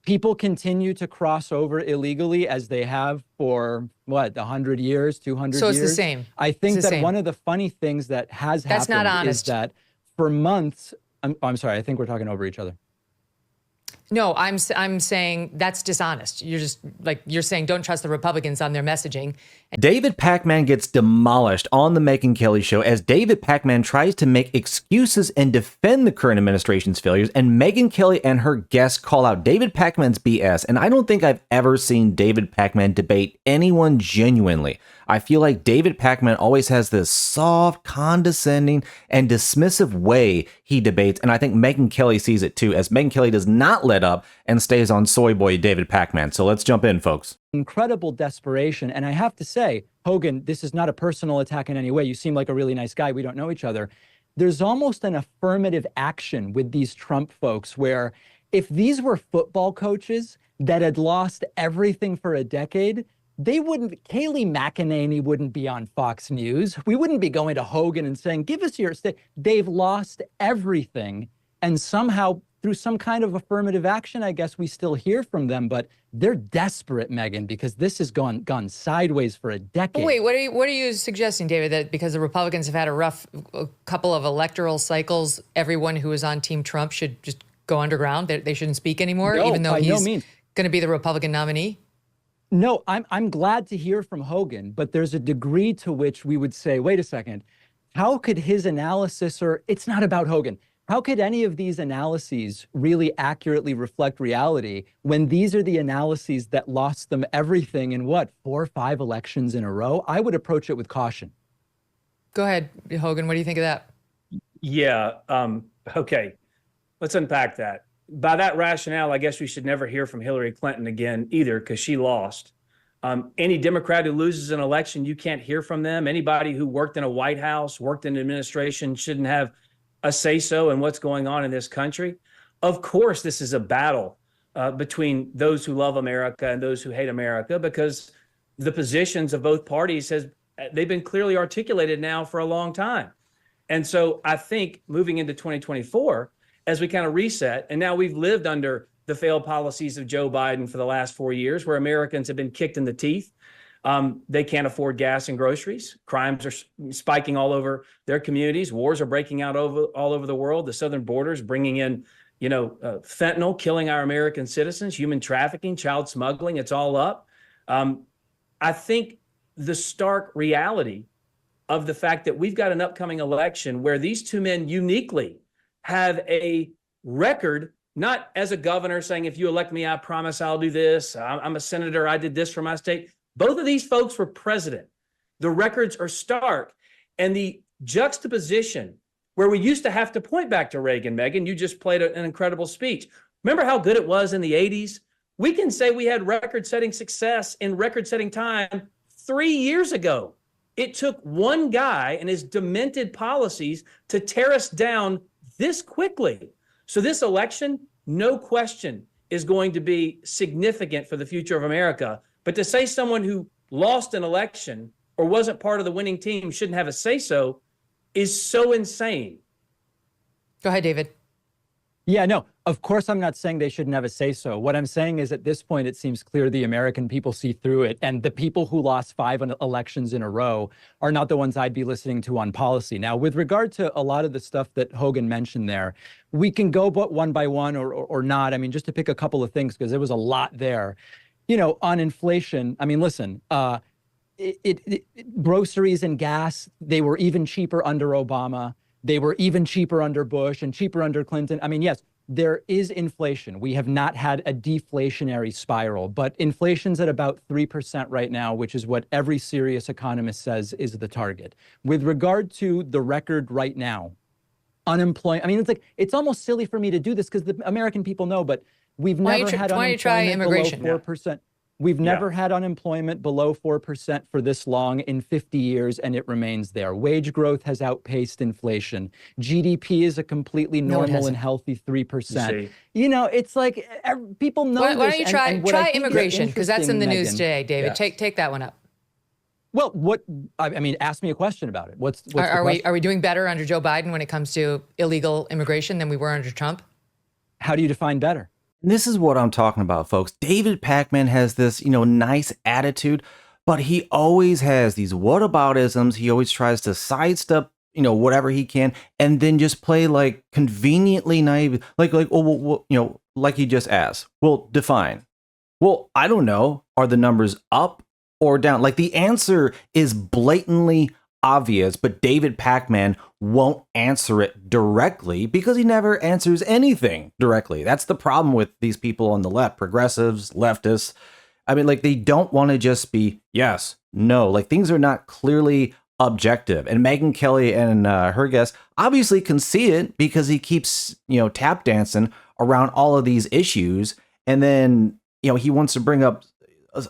people continue to cross over illegally as they have for, what, 100 years, 200 So years? it's the same. I think that one of the funny things that has That's not happened is honest. that for months, I'm sorry, I think we're talking over each other. No, I'm saying that's dishonest. You're saying don't trust the Republicans on their messaging. David Pakman gets demolished on the Megyn Kelly show as David Pakman tries to make excuses and defend the current administration's failures, and Megyn Kelly and her guests call out David Pakman's BS. And I don't think I've ever seen David Pakman debate anyone genuinely. I feel like David Pakman always has this soft, condescending, and dismissive way he debates, and I think Megyn Kelly sees it too, as Megyn Kelly does not let up and stays on soy boy David Pakman. So let's jump in, folks. Incredible desperation. And I have to say, Hogan, this is not a personal attack in any way. You seem like a really nice guy. We don't know each other. There's almost an affirmative action with these Trump folks where if these were football coaches that had lost everything for a decade, Kayleigh McEnany wouldn't be on Fox News. We wouldn't be going to Hogan and saying, give us your state. They've lost everything. And somehow, through some kind of affirmative action, I guess we still hear from them, but they're desperate, Megyn, because this has gone sideways for a decade. Wait, what are you suggesting, David, that because the Republicans have had a rough couple of electoral cycles, everyone who is on Team Trump should just go underground? They shouldn't speak anymore, No, even though he's going to be the Republican nominee? No, I'm glad to hear from Hogan, but there's a degree to which we would say, wait a second, how could his analysis, or it's not about Hogan, how could any of these analyses really accurately reflect reality when these are the analyses that lost them everything in what, 4 or 5 elections in a row? I would approach it with caution. Go ahead, Hogan. What do you think of that? Yeah. Okay. Let's unpack that. By that rationale, I guess we should never hear from Hillary Clinton again either, because she lost. Any Democrat who loses an election, you can't hear from them. Anybody who worked in a White House, worked in administration, shouldn't have a say-so in what's going on in this country. Of course, this is a battle between those who love America and those who hate America, because the positions of both parties they've been clearly articulated now for a long time. And so I think moving into 2024, as we kind of reset, and now we've lived under the failed policies of Joe Biden for the last 4 years, where Americans have been kicked in the teeth. They can't afford gas and groceries. Crimes are spiking all over their communities. Wars are breaking out all over the world. The southern borders bringing in, fentanyl, killing our American citizens, human trafficking, child smuggling. It's all up. I think the stark reality of the fact that we've got an upcoming election where these two men uniquely have a record, not as a governor saying, if you elect me, I promise I'll do this. I'm a senator. I did this for my state. Both of these folks were president. The records are stark. And the juxtaposition where we used to have to point back to Reagan, Megyn, you just played an incredible speech. Remember how good it was in the 80s? We can say we had record-setting success in record-setting time 3 years ago. It took one guy and his demented policies to tear us down this quickly. So this election, no question, is going to be significant for the future of America. But to say someone who lost an election or wasn't part of the winning team shouldn't have a say-so is so insane. Go ahead, David. Yeah, no, of course I'm not saying they shouldn't have a say-so. What I'm saying is at this point, it seems clear the American people see through it. And the people who lost 5 elections in a row are not the ones I'd be listening to on policy. Now, with regard to a lot of the stuff that Hogan mentioned there, we can go but one by one or not. I mean, just to pick a couple of things, because there was a lot there. On inflation, I mean, listen, groceries and gas, they were even cheaper under Obama. They were even cheaper under Bush and cheaper under Clinton. I mean, yes, there is inflation. We have not had a deflationary spiral, but inflation's at about 3% right now, which is what every serious economist says is the target. With regard to the record right now, unemployment, I mean, it's almost silly for me to do this because the American people know, but we've never had unemployment below 4%. We've never had unemployment below 4% for this long in 50 years, and it remains there. Wage growth has outpaced inflation. GDP is a completely normal and healthy 3%. It's like people know this. Why don't you try immigration? Because that's in the news today, David. Yes. Take that one up. Well, I mean, ask me a question about it. What's the question? Are we doing better under Joe Biden when it comes to illegal immigration than we were under Trump? How do you define better? This is what I'm talking about, folks. David Pakman has this, nice attitude, but he always has these whataboutisms. He always tries to sidestep, whatever he can, and then just play like conveniently naive, like he just asked. Well, define. Well, I don't know. Are the numbers up or down? Like the answer is blatantly obvious, but David Pakman won't answer it directly because he never answers anything directly. That's the problem with these people on the left, progressives, leftists. I mean, like they don't want to just be yes, no. Like things are not clearly objective. And Megyn Kelly and her guest obviously can see it because he keeps, tap dancing around all of these issues. And then, he wants to bring up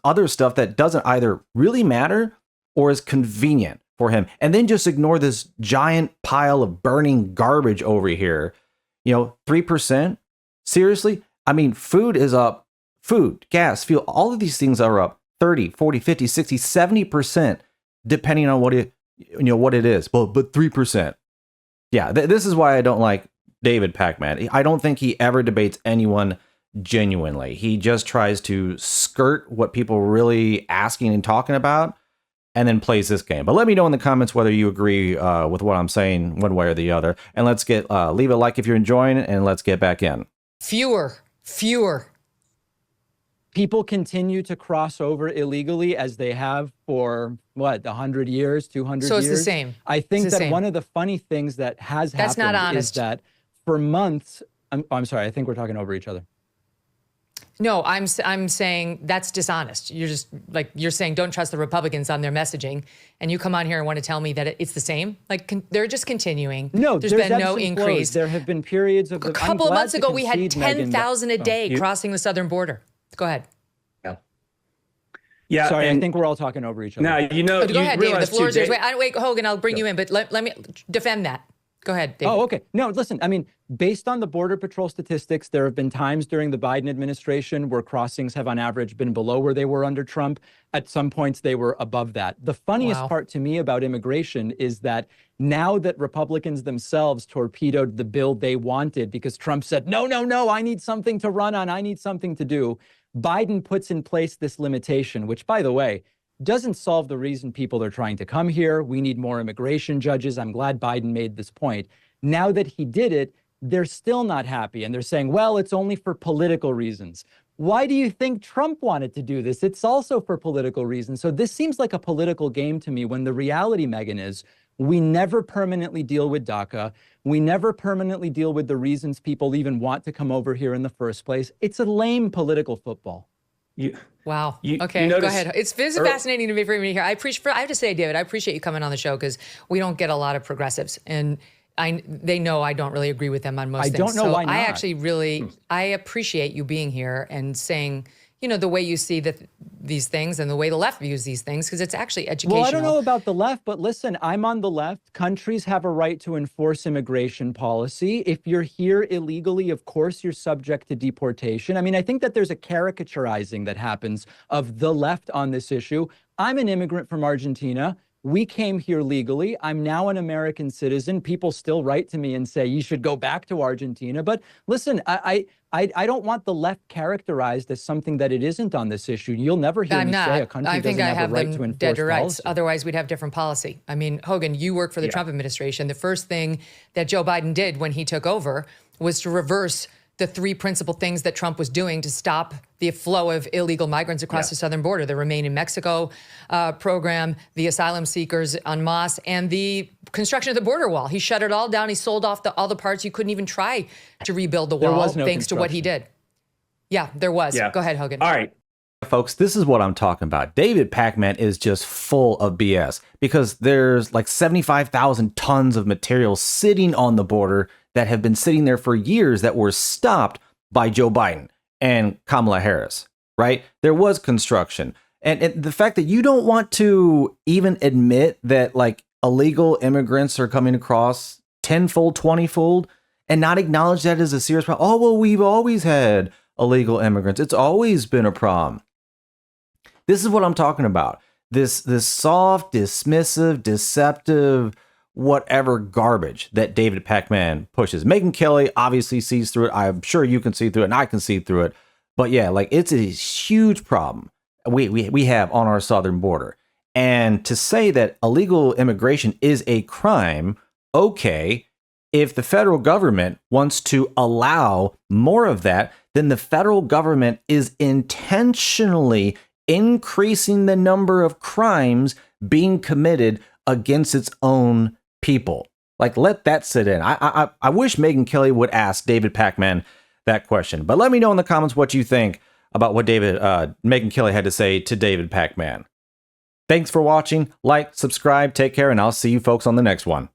other stuff that doesn't either really matter or is convenient for him. And then just ignore this giant pile of burning garbage over here. 3%? Seriously? I mean, food is up. Food, gas, fuel, all of these things are up 30, 40, 50, 60, 70%, depending on what it is. Well, but 3%. Yeah, this is why I don't like David Pakman. I don't think he ever debates anyone genuinely. He just tries to skirt what people are really asking and talking about and then plays this game. But let me know in the comments whether you agree with what I'm saying one way or the other. And let's leave a like if you're enjoying it, and let's get back in. Fewer. People continue to cross over illegally as they have for 100 years, 200 years. So it's the same. I think that one of the funny things that has That's not happened is honest. that for months, I'm sorry, I think we're talking over each other. No, I'm saying that's dishonest. You're saying don't trust the Republicans on their messaging, and you come on here and want to tell me that it's the same. Like they're just continuing. No, there's been no ebbs and increase. flows. There have been periods of A couple of months ago, we had 10,000 a day crossing the southern border. Go ahead. Yeah. Sorry, I think we're all talking over each other. Now, go ahead, David. The floor is yours. Wait, Hogan, I'll bring you in, but let me defend that. Go ahead, David. Oh, okay. No, listen, I mean, based on the Border Patrol statistics, there have been times during the Biden administration where crossings have on average been below where they were under Trump. At some points, they were above that. The funniest part to me about immigration is that now that Republicans themselves torpedoed the bill they wanted because Trump said, no, I need something to run on, I need something to do, Biden puts in place this limitation, which, by the way, doesn't solve the reason people are trying to come here. We need more immigration judges. I'm glad Biden made this point. Now that he did it, they're still not happy. And they're saying, well, it's only for political reasons. Why do you think Trump wanted to do this? It's also for political reasons. So this seems like a political game to me when the reality, Megyn, is we never permanently deal with DACA. We never permanently deal with the reasons people even want to come over here in the first place. It's a lame political football. Wow. Okay, go ahead. It's fascinating to me for me to hear. I have to say, David, I appreciate you coming on the show because we don't get a lot of progressives, and they know I don't really agree with them on most things. I don't know why not. I actually I appreciate you being here and saying, the way you see these things and the way the left views these things, because it's actually educational. Well, I don't know about the left, but listen, I'm on the left. Countries have a right to enforce immigration policy. If you're here illegally, of course, you're subject to deportation. I mean, I think that there's a caricaturizing that happens of the left on this issue. I'm an immigrant from Argentina. We came here legally. I'm now an American citizen. People still write to me and say, you should go back to Argentina. But listen, I don't want the left characterized as something that it isn't on this issue. You'll never hear me say a country doesn't have a right to enforce dead to rights. policy. Otherwise, we'd have different policy. I mean, Hogan, you work for the Trump administration. The first thing that Joe Biden did when he took over was to reverse the three principal things that Trump was doing to stop the flow of illegal migrants across the southern border, the Remain in Mexico program, the asylum seekers en masse, and the construction of the border wall. He shut it all down. He sold off all the parts. You couldn't even try to rebuild the wall thanks to what he did. Yeah, there was. Go ahead, Hogan. All right. Folks, this is what I'm talking about. David Pakman is just full of BS because there's like 75,000 tons of material sitting on the border that have been sitting there for years that were stopped by Joe Biden and Kamala Harris, right? There was construction. And the fact that you don't want to even admit that like illegal immigrants are coming across tenfold, 20-fold, and not acknowledge that as a serious problem. Oh, well, we've always had illegal immigrants. It's always been a problem. This is what I'm talking about. This soft, dismissive, deceptive whatever garbage that David Pakman pushes. Megyn Kelly obviously sees through it. I'm sure you can see through it, and I can see through it. But yeah, like, it's a huge problem we have on our southern border. And to say that illegal immigration is a crime, okay, if the federal government wants to allow more of that, then the federal government is intentionally increasing the number of crimes being committed against its own people. Like, let that sit in. I wish Megyn Kelly would ask David Pakman that question. But let me know in the comments what you think about what Megyn Kelly had to say to David Pakman. Thanks for watching. Like, subscribe, take care, and I'll see you folks on the next one.